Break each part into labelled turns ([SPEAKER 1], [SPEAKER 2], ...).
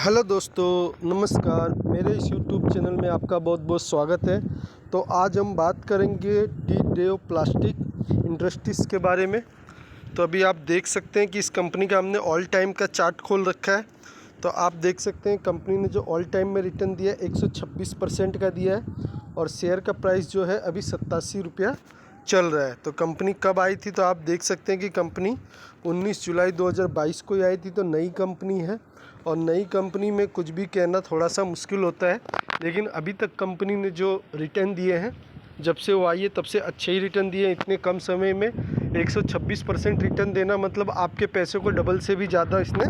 [SPEAKER 1] Hello दोस्तों, नमस्कार। मेरे इस यूट्यूब चैनल में आपका बहुत बहुत स्वागत है। तो आज हम बात करेंगे डी देव प्लास्टिक इंडस्ट्रीज़ के बारे में। तो अभी आप देख सकते हैं कि इस कंपनी का हमने ऑल टाइम का चार्ट खोल रखा है। तो आप देख सकते हैं कंपनी ने जो ऑल टाइम में रिटर्न दिया है 126% का दिया है और शेयर का प्राइस जो है अभी 87 रुपया चल रहा है। तो कंपनी कब आई थी, तो आप देख सकते हैं कि कंपनी 19 जुलाई 2022 को ही आई थी। तो नई कंपनी है और नई कंपनी में कुछ भी कहना थोड़ा सा मुश्किल होता है, लेकिन अभी तक कंपनी ने जो रिटर्न दिए हैं जब से वो आई है तब से अच्छे ही रिटर्न दिए हैं। इतने कम समय में 126% रिटर्न देना मतलब आपके पैसे को डबल से भी ज़्यादा इसने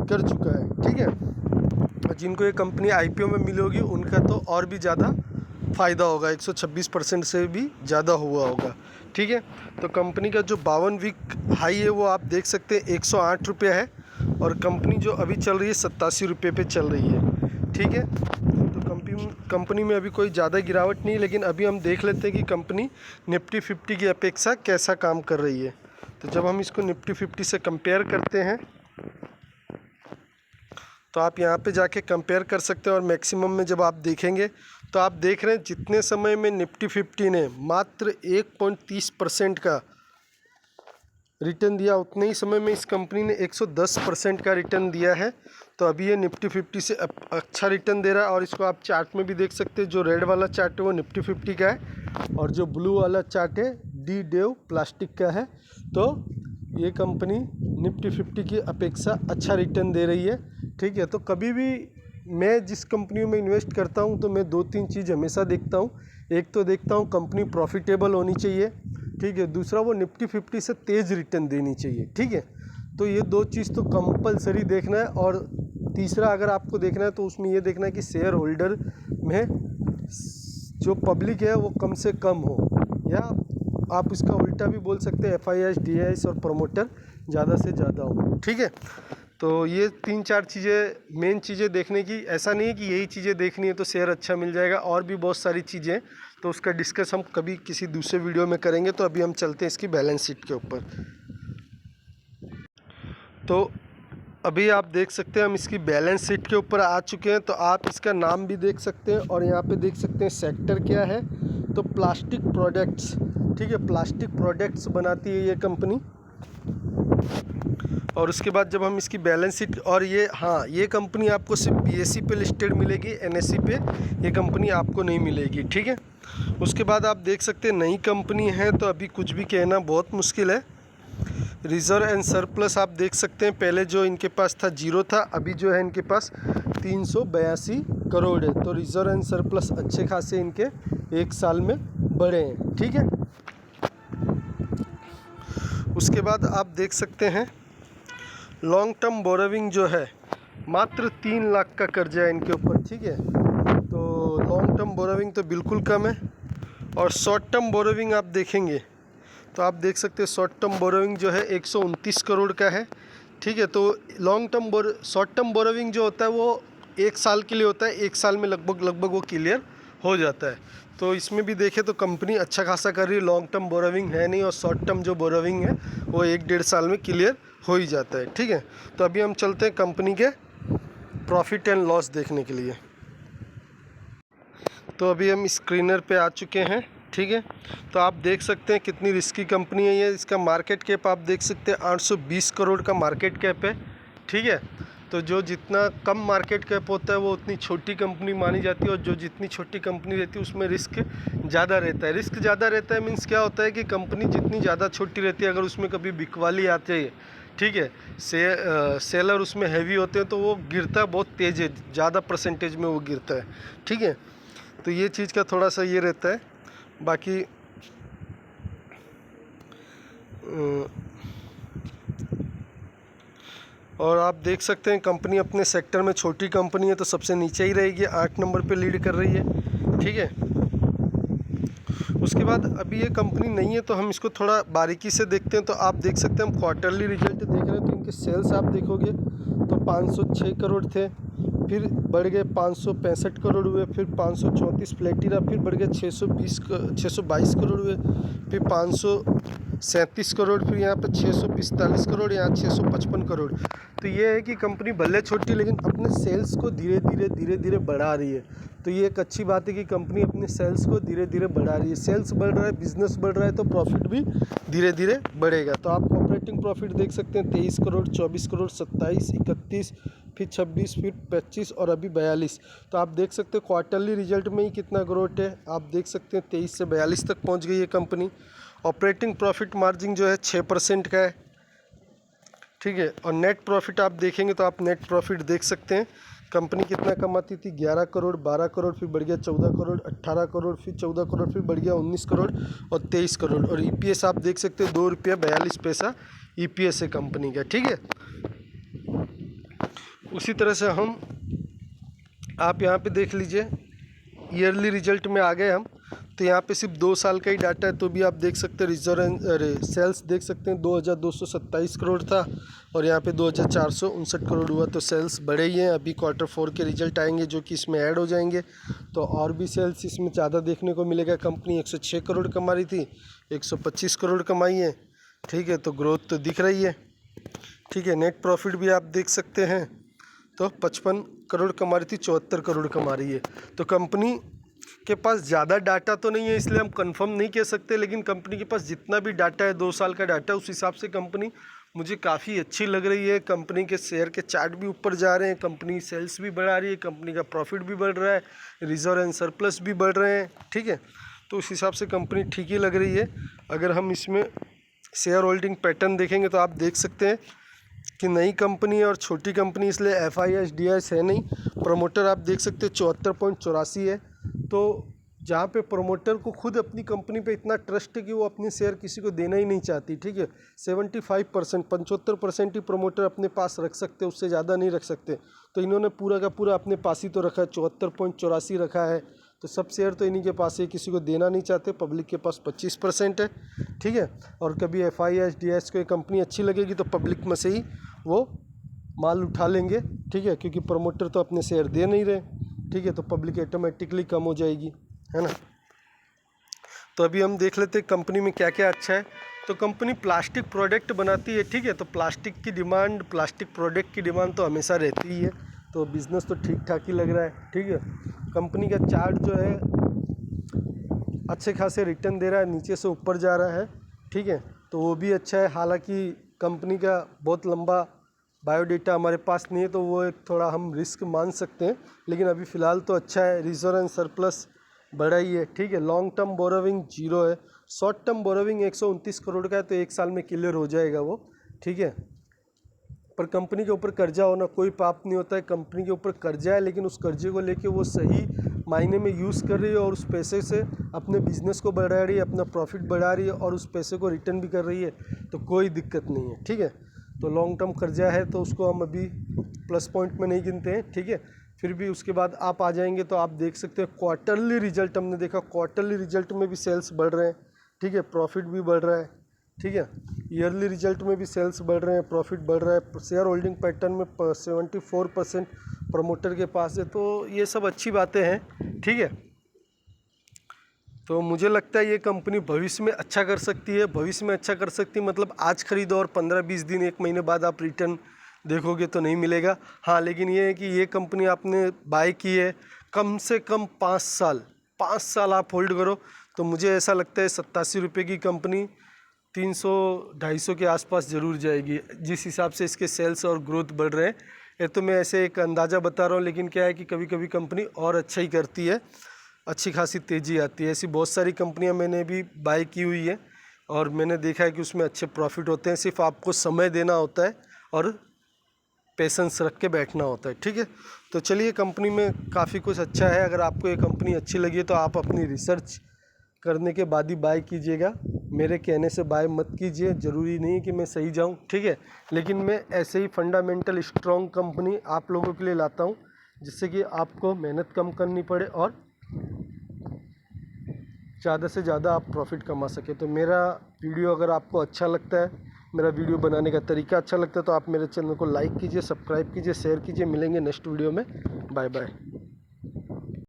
[SPEAKER 1] कर चुका है। ठीक है, और जिनको ये कंपनी आईपीओ में मिली होगी उनका तो और भी ज़्यादा फ़ायदा होगा, 126% से भी ज़्यादा हुआ होगा। ठीक है, तो कंपनी का जो 52 वीक हाई है वो आप देख सकते हैं 108 रुपया है और कंपनी जो अभी चल रही है 87 रुपये पे चल रही है। ठीक है, तो कंपनी में अभी कोई ज़्यादा गिरावट नहीं, लेकिन अभी हम देख लेते हैं कि कंपनी निफ्टी 50 की अपेक्षा कैसा काम कर रही है। तो जब हम इसको निफ्टी 50 से कंपेयर करते हैं तो आप यहाँ पे जाके कंपेयर कर सकते हैं और मैक्सिमम में जब आप देखेंगे तो आप देख रहे हैं जितने समय में निफ्टी 50 ने मात्र 1.30% का रिटर्न दिया उतने ही समय में इस कंपनी ने 110% का रिटर्न दिया है। तो अभी ये निफ्टी 50 से अच्छा रिटर्न दे रहा है और इसको आप चार्ट में भी देख सकते हैं। जो रेड वाला चार्ट है वो निफ्टी 50 का है और जो ब्लू वाला चार्ट है डी देव प्लास्टिक का है। तो ये कंपनी निफ्टी 50 की अपेक्षा अच्छा रिटर्न दे रही है। ठीक है, तो कभी भी मैं जिस कंपनी में इन्वेस्ट करता हूँ तो मैं 2-3 चीज़ हमेशा देखता हूँ। एक तो देखता हूँ कंपनी प्रॉफिटेबल होनी चाहिए। ठीक है, दूसरा वो निफ्टी 50 से तेज़ रिटर्न देनी चाहिए। ठीक है, तो ये 2 चीज़ तो कंपलसरी देखना है। और तीसरा अगर आपको देखना है तो उसमें ये देखना है कि शेयर होल्डर में जो पब्लिक है वो कम से कम हो, या आप इसका उल्टा भी बोल सकते हैं FIS, DIS और प्रमोटर ज़्यादा से ज़्यादा हो। ठीक है, तो ये 3-4 चीज़ें मेन चीज़ें देखने की। ऐसा नहीं है कि यही चीज़ें देखनी है तो शेयर अच्छा मिल जाएगा, और भी बहुत सारी चीज़ें, तो उसका डिस्कस हम कभी किसी दूसरे वीडियो में करेंगे। तो अभी हम चलते हैं इसकी बैलेंस शीट के ऊपर। तो अभी आप देख सकते हैं हम इसकी बैलेंस शीट के ऊपर आ चुके हैं। तो आप इसका नाम भी देख सकते हैं और यहाँ पे देख सकते हैं सेक्टर क्या है। तो प्लास्टिक प्रोडक्ट्स, ठीक है, प्लास्टिक प्रोडक्ट्स बनाती है ये कंपनी। और उसके बाद जब हम इसकी बैलेंस शीट, और ये कंपनी आपको सिर्फ BSE पे लिस्टेड मिलेगी, NSE पे ये कंपनी आपको नहीं मिलेगी। ठीक है, उसके बाद आप देख सकते हैं नई कंपनी है तो अभी कुछ भी कहना बहुत मुश्किल है। रिज़र्व एंड सरप्लस आप देख सकते हैं, पहले जो इनके पास था 0 था, अभी जो है इनके पास 382 करोड़ है। तो रिज़र्व एंड सरप्लस अच्छे खासे इनके एक साल में बढ़े हैं। ठीक है, उसके बाद आप देख सकते हैं लॉन्ग टर्म बोरोविंग जो है मात्र 3 लाख का कर्जा है इनके ऊपर। ठीक है, तो लॉन्ग टर्म बोरोविंग तो बिल्कुल कम है। और शॉर्ट टर्म बोरोविंग आप देखेंगे तो आप देख सकते हैं शॉर्ट टर्म बोरोविंग जो है 129 करोड़ का है। ठीक है, तो शॉर्ट टर्म बोरोविंग जो होता है वो 1 साल के लिए होता है, 1 साल में लगभग वो क्लियर हो जाता है। तो इसमें भी देखें तो कंपनी अच्छा खासा कर रही है। लॉन्ग टर्म बोरोविंग है नहीं और शॉर्ट टर्म जो बोरोविंग है वो 1-1.5 साल में क्लियर हो ही जाता है। ठीक है, तो अभी हम चलते हैं कंपनी के प्रॉफिट एंड लॉस देखने के लिए। तो अभी हम स्क्रीनर पे आ चुके हैं। ठीक है, तो आप देख सकते हैं कितनी रिस्की कंपनी है ये। इसका मार्केट कैप आप देख सकते हैं 820 करोड़ का मार्केट कैप है। ठीक है, तो जो जितना कम मार्केट कैप होता है वो उतनी छोटी कंपनी मानी जाती है, और जो जितनी छोटी कंपनी रहती है उसमें रिस्क ज़्यादा रहता है। रिस्क ज़्यादा रहता है मीन्स क्या होता है कि कंपनी जितनी ज़्यादा छोटी रहती है, अगर उसमें कभी बिकवाली आती है, ठीक है, सेलर उसमें हैवी होते हैं तो वो गिरता बहुत तेज़ है, ज़्यादा परसेंटेज में वो गिरता है। ठीक है, तो ये चीज़ का थोड़ा सा ये रहता है। बाकी और आप देख सकते हैं कंपनी अपने सेक्टर में छोटी कंपनी है तो सबसे नीचे ही रहेगी, 8 नंबर पे लीड कर रही है। ठीक है, उसके बाद अभी ये कंपनी नहीं है तो हम इसको थोड़ा बारीकी से देखते हैं। तो आप देख सकते हैं हम क्वार्टरली रिजल्ट देख रहे हैं तो इनके सेल्स आप देखोगे तो 506 करोड़ थे, फिर बढ़ गए 565 करोड़ हुए, फिर 534 फ्लैट रहा, फिर बढ़ गए 622 करोड़ हुए, फिर 37 करोड़, फिर यहाँ पे 645 करोड़, यहाँ 655 करोड़। तो ये है कि कंपनी भले छोटी लेकिन अपने सेल्स को धीरे धीरे बढ़ा रही है। तो ये एक अच्छी बात है कि कंपनी अपने सेल्स को धीरे धीरे बढ़ा रही है। सेल्स बढ़ रहा है, बिजनेस बढ़ रहा है, तो प्रॉफिट भी धीरे धीरे बढ़ेगा। तो आप ऑपरेटिंग प्रॉफिट देख सकते हैं 23 करोड़, 24 करोड़, 27, 31, फिर 26, फिर 25 और अभी 42। तो आप देख सकते हैं क्वार्टरली रिजल्ट में ही कितना ग्रोथ है। आप देख सकते हैं 23 से 42 तक पहुंच गई है कंपनी। ऑपरेटिंग प्रॉफिट मार्जिन जो है 6% का है, ठीक है। और नेट प्रॉफिट आप देखेंगे तो आप नेट प्रॉफिट देख सकते हैं कंपनी कितना कमाती थी, 11 करोड़, 12 करोड़, फिर बढ़ गया 14 करोड़, 18 करोड़, फिर 14 करोड़, फिर बढ़ गया 19 करोड़ और 23 करोड़। और ईपीएस आप देख सकते हैं 2 रुपया 42 पैसा ईपीएस है कंपनी का, ठीक है। उसी तरह से आप यहाँ पे देख लीजिए ईयरली रिजल्ट में आ गए हम। तो यहाँ पे सिर्फ 2 साल का ही डाटा है, तो भी आप देख सकते हैं रिजर्व सेल्स देख सकते हैं 2227 करोड़ था और यहाँ पे 2459 करोड़ हुआ। तो सेल्स बढ़े ही हैं। अभी Q4 के रिजल्ट आएंगे जो कि इसमें ऐड हो जाएंगे, तो और भी सेल्स इसमें ज़्यादा देखने को मिलेगा। कंपनी 106 करोड़ कमा रही थी, 125 करोड़ कमाई है, ठीक है। तो ग्रोथ तो दिख रही है, ठीक है। नेट प्रॉफिट भी आप देख सकते हैं, तो 55 करोड़ कमा रही थी, 74 करोड़ कमा रही है। तो कंपनी के पास ज़्यादा डाटा तो नहीं है इसलिए हम कंफर्म नहीं कह सकते, लेकिन कंपनी के पास जितना भी डाटा है 2 साल का डाटा, उस हिसाब से कंपनी मुझे काफ़ी अच्छी लग रही है। कंपनी के शेयर के चार्ट भी ऊपर जा रहे हैं, कंपनी सेल्स भी बढ़ा रही है, कंपनी का प्रॉफिट भी बढ़ रहा है, रिजर्व एंड सरप्लस भी बढ़ रहे हैं, ठीक है। तो उस हिसाब से कंपनी ठीक ही लग रही है। अगर हम इसमें शेयर होल्डिंग पैटर्न देखेंगे तो आप देख सकते हैं कि नई कंपनी है और छोटी कंपनी, इसलिए FIS DIS है नहीं। प्रमोटर आप देख सकते हैं 74.84 है। तो जहाँ पे प्रमोटर को खुद अपनी कंपनी पे इतना ट्रस्ट है कि वो अपने शेयर किसी को देना ही नहीं चाहती, ठीक है। 75% ही प्रमोटर अपने पास रख सकते हैं, उससे ज़्यादा नहीं रख सकते। तो इन्होंने पूरा का पूरा अपने पास ही तो रखा है, 74.84 रखा है। तो सब शेयर तो इन्हीं के पास है, किसी को देना नहीं चाहते। पब्लिक के पास 25% है, ठीक है। और कभी FIS DIS को कंपनी अच्छी लगेगी तो पब्लिक में से ही वो माल उठा लेंगे, ठीक है, क्योंकि प्रमोटर तो अपने शेयर दे नहीं रहे, ठीक है। तो पब्लिक ऑटोमेटिकली कम हो जाएगी, है ना। तो अभी हम देख लेते हैं कंपनी में क्या क्या अच्छा है। तो कंपनी प्लास्टिक प्रोडक्ट बनाती है, ठीक है। तो प्लास्टिक प्रोडक्ट की डिमांड तो हमेशा रहती ही है। तो बिज़नेस तो ठीक ठाक ही लग रहा है, ठीक है। कंपनी का चार्ट जो है अच्छे खासे रिटर्न दे रहा है, नीचे से ऊपर जा रहा है, ठीक है। तो वो भी अच्छा है। हालांकि कंपनी का बहुत लंबा बायोडेटा हमारे पास नहीं है, तो वो एक थोड़ा हम रिस्क मान सकते हैं, लेकिन अभी फ़िलहाल तो अच्छा है। रिजर्व एंड सरप्लस बड़ा ही है, ठीक है। लॉन्ग टर्म बोरोविंग 0 है, शॉर्ट टर्म बोरोविंग 129 करोड़ का है, तो 1 साल में क्लियर हो जाएगा वो, ठीक है। पर कंपनी के ऊपर कर्जा होना कोई पाप नहीं होता है। कंपनी के ऊपर कर्जा है, लेकिन उस कर्जे को लेके वो सही मायने में यूज़ कर रही है और उस पैसे से अपने बिजनेस को बढ़ा रही है, अपना प्रॉफिट बढ़ा रही है और उस पैसे को रिटर्न भी कर रही है, तो कोई दिक्कत नहीं है, ठीक है। तो लॉन्ग टर्म कर्जा है तो उसको हम अभी प्लस पॉइंट में नहीं गिनते हैं, ठीक है। फिर भी उसके बाद आप आ जाएंगे तो आप देख सकते हैं क्वार्टरली रिजल्ट हमने देखा, क्वार्टरली रिजल्ट में भी सेल्स बढ़ रहे हैं, ठीक है, प्रॉफिट भी बढ़ रहा है, ठीक है। ईयरली रिजल्ट में भी सेल्स बढ़ रहे हैं, प्रॉफिट बढ़ रहा है। शेयर होल्डिंग पैटर्न में 74% प्रमोटर के पास है, तो ये सब अच्छी बातें हैं, ठीक है। तो मुझे लगता है ये कंपनी भविष्य में अच्छा कर सकती है। भविष्य में अच्छा कर सकती है मतलब आज खरीदो और 15-20 दिन 1 महीने बाद आप रिटर्न देखोगे तो नहीं मिलेगा। हाँ, लेकिन ये है कि ये कंपनी आपने बाय की है, कम से कम 5 साल आप होल्ड करो, तो मुझे ऐसा लगता है 87 रुपये की कंपनी 300-250 के आसपास ज़रूर जाएगी, जिस हिसाब से इसके सेल्स और ग्रोथ बढ़ रहे हैं। ये तो मैं ऐसे एक अंदाज़ा बता रहा हूँ, लेकिन क्या है कि कभी कभी कंपनी और अच्छा ही करती है, अच्छी खासी तेज़ी आती है। ऐसी बहुत सारी कंपनियां मैंने भी बाय की हुई है और मैंने देखा है कि उसमें अच्छे प्रॉफिट होते हैं। सिर्फ आपको समय देना होता है और पेशेंस रख के बैठना होता है, ठीक है। तो चलिए, कंपनी में काफ़ी कुछ अच्छा है। अगर आपको ये कंपनी अच्छी लगी तो आप अपनी रिसर्च करने के बाद ही बाय कीजिएगा, मेरे कहने से बाय मत कीजिए। ज़रूरी नहीं है कि मैं सही जाऊं, ठीक है, लेकिन मैं ऐसे ही फंडामेंटल स्ट्रॉन्ग कंपनी आप लोगों के लिए लाता हूं, जिससे कि आपको मेहनत कम करनी पड़े और ज़्यादा से ज़्यादा आप प्रॉफिट कमा सके। तो मेरा वीडियो अगर आपको अच्छा लगता है, मेरा वीडियो बनाने का तरीका अच्छा लगता है, तो आप मेरे चैनल को लाइक कीजिए, सब्सक्राइब कीजिए, शेयर कीजिए। मिलेंगे नेक्स्ट वीडियो में। Bye bye.